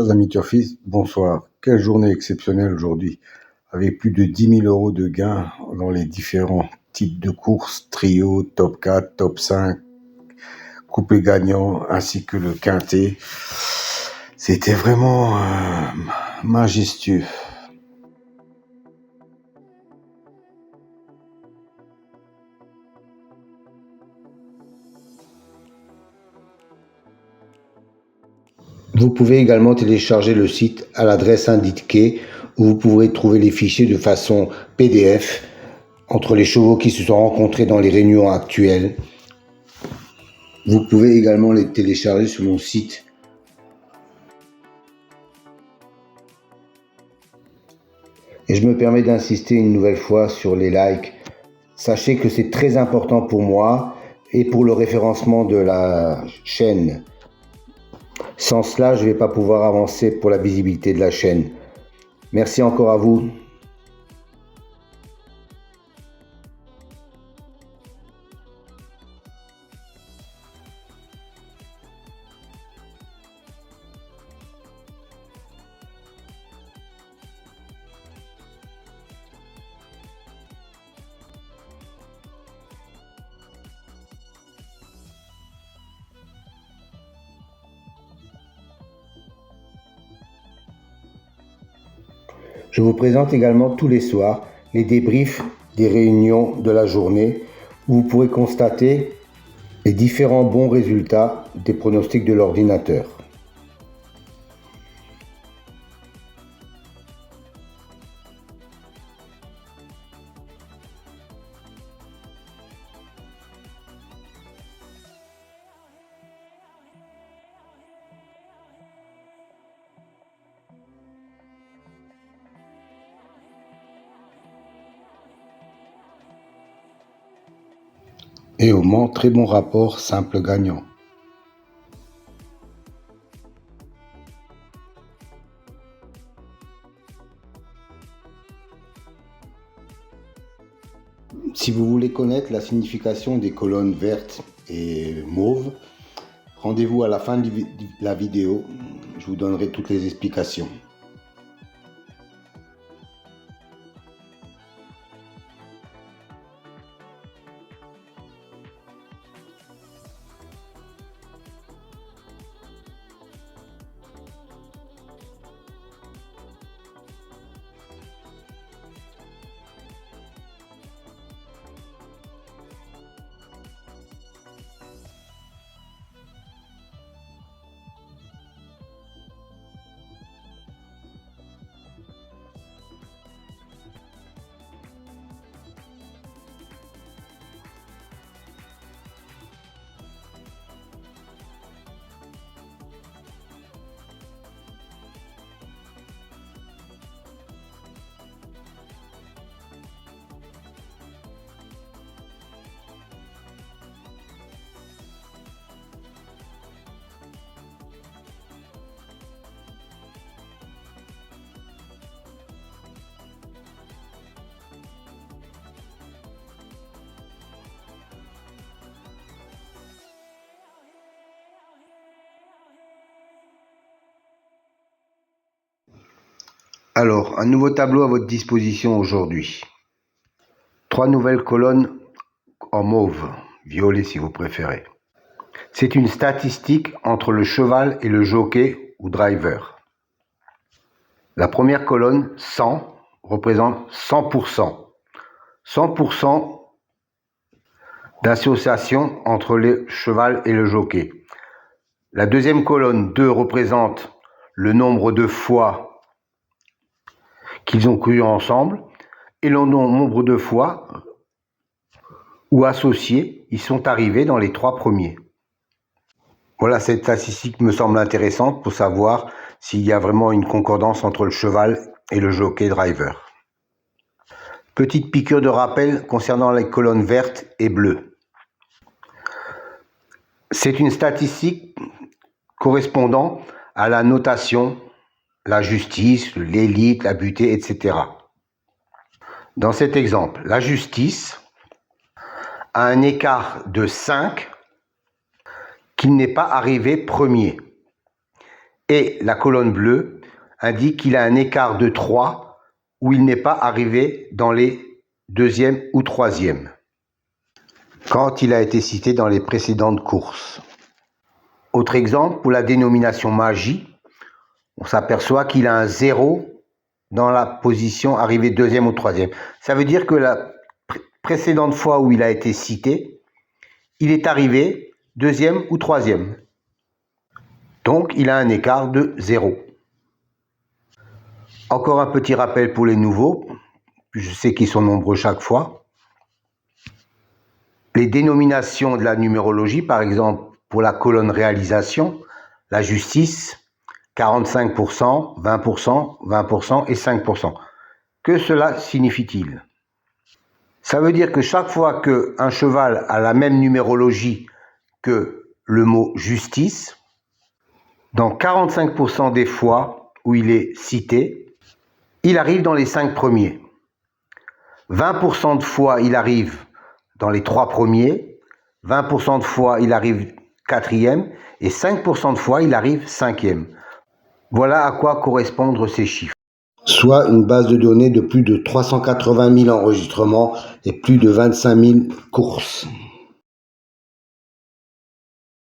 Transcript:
Chers amis Turfis, bonsoir. Quelle journée exceptionnelle aujourd'hui, avec plus de 10 000 € de gains dans les différents types de courses, trio, top 4, top 5, coupé gagnant, ainsi que le quintet. C'était vraiment majestueux. Vous pouvez également télécharger le site à l'adresse indiquée où vous pourrez trouver les fichiers de façon PDF entre les chevaux qui se sont rencontrés dans les réunions actuelles. Vous pouvez également les télécharger sur mon site. Et je me permets d'insister une nouvelle fois sur les likes. Sachez que c'est très important pour moi et pour le référencement de la chaîne. Sans cela, je ne vais pas pouvoir avancer pour la visibilité de la chaîne. Merci encore à vous. Je vous présente également tous les soirs les débriefs des réunions de la journée où vous pourrez constater les différents bons résultats des pronostics de l'ordinateur. Et au Mans, très bon rapport simple gagnant. Si vous voulez connaître la signification des colonnes vertes et mauves, rendez-vous à la fin de la vidéo, je vous donnerai toutes les explications. Alors, un nouveau tableau à votre disposition aujourd'hui. 3 nouvelles colonnes en mauve, violet si vous préférez. C'est une statistique entre le cheval et le jockey ou driver. La première colonne, 100, représente 100%. 100% d'association entre le cheval et le jockey. La deuxième colonne, 2, représente le nombre de fois qu'ils ont couru ensemble et le nombre de fois où associés ils sont arrivés dans les 3 premiers. Voilà, cette statistique me semble intéressante pour savoir s'il y a vraiment une concordance entre le cheval et le jockey driver. Petite piqûre de rappel concernant les colonnes vertes et bleues. C'est une statistique correspondant à la notation, la justice, l'élite, la butée, etc. Dans cet exemple, la justice a un écart de 5 qu'il n'est pas arrivé premier. Et la colonne bleue indique qu'il a un écart de 3 où il n'est pas arrivé dans les deuxième ou troisième quand il a été cité dans les précédentes courses. Autre exemple, pour la dénomination Magi, on s'aperçoit qu'il a un 0 dans la position arrivée deuxième ou troisième. Ça veut dire que la précédente fois où il a été cité, il est arrivé deuxième ou troisième. Donc, il a un écart de 0. Encore un petit rappel pour les nouveaux, je sais qu'ils sont nombreux chaque fois. Les dénominations de la numérologie, par exemple, pour la colonne réalisation, la justice, 45%, 20%, 20% et 5%. Que cela signifie-t-il? Ça veut dire que chaque fois qu'un cheval a la même numérologie que le mot justice, dans 45% des fois où il est cité, il arrive dans les 5 premiers. 20% de fois, il arrive dans les 3 premiers. 20% de fois, il arrive 4e. Et 5% de fois, il arrive 5e. Voilà à quoi correspondent ces chiffres. Soit une base de données de plus de 380 000 enregistrements et plus de 25 000 courses.